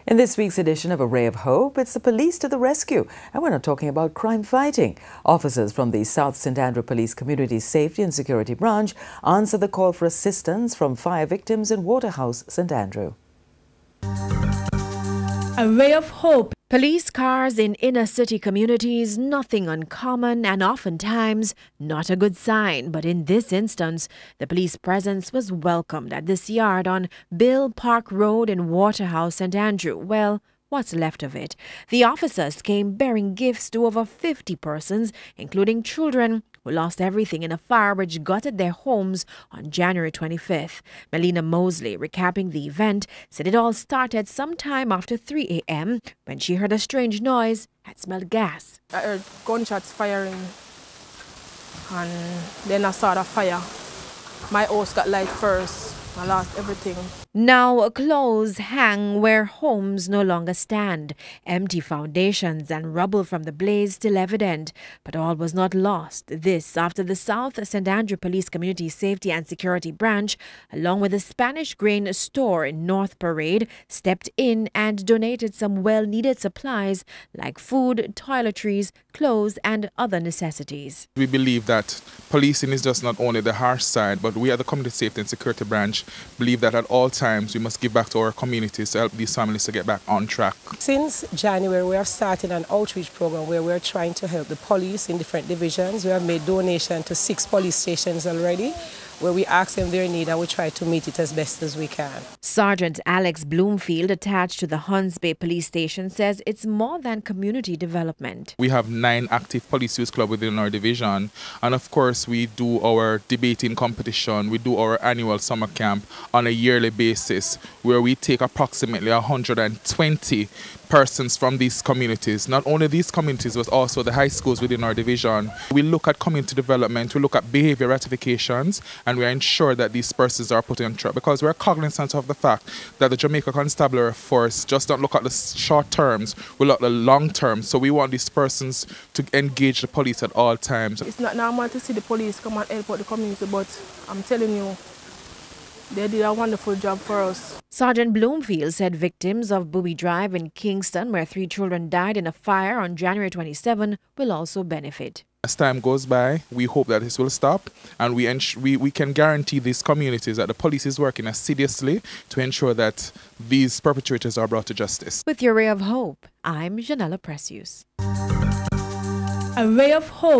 In this week's edition of A Ray of Hope, it's the police to the rescue. And we're not talking about crime fighting. Officers from the South St Andrew Police Community Safety and Security Branch answer the call for assistance from fire victims in Waterhouse, St Andrew. A ray of hope. Police cars in inner city communities, nothing uncommon and oftentimes not a good sign. But in this instance, the police presence was welcomed at this yard on Bill Park Road in Waterhouse, St Andrew. Well, what's left of it. The officers came bearing gifts to over 50 persons, including children who lost everything in a fire which gutted their homes on January 25th. Melina Mosley, recapping the event, said it all started sometime after 3 a.m. when she heard a strange noise and smelled gas. I heard gunshots firing and then I saw the fire. My house got light first. I lost everything. Now clothes hang where homes no longer stand. Empty foundations and rubble from the blaze still evident. But all was not lost. This after the South St Andrew Police Community Safety and Security Branch, along with the Spanish Grain Store in North Parade, stepped in and donated some well-needed supplies like food, toiletries, clothes and other necessities. We believe that policing is just not only the harsh side, but we at the Community Safety and Security Branch believe that at all times we must give back to our communities to help these families to get back on track. Since January, we have started an outreach program where we're trying to help the police in different divisions. We have made donation to 6 police stations already, where we ask them their need and we try to meet it as best as we can. Sergeant Alex Bloomfield, attached to the Hunts Bay Police Station, says it's more than community development. We have 9 active police youth clubs within our division, and of course we do our debating competition, we do our annual summer camp on a yearly basis where we take approximately 120 persons from these communities. Not only these communities, but also the high schools within our division. We look at community development, we look at behavior ratifications, and we ensure that these persons are put on track because we're cognizant of the fact that the Jamaica Constabulary Force just don't look at the short terms, we look at the long term. So we want these persons to engage the police at all times. It's not normal to see the police come and help out the community, but I'm telling you, they did a wonderful job for us. Sergeant Bloomfield said victims of Booby Drive in Kingston, where 3 children died in a fire on January 27, will also benefit. As time goes by, we hope that this will stop, and we can guarantee these communities that the police is working assiduously to ensure that these perpetrators are brought to justice. With your Ray of Hope, I'm Janella Precious. A Ray of Hope.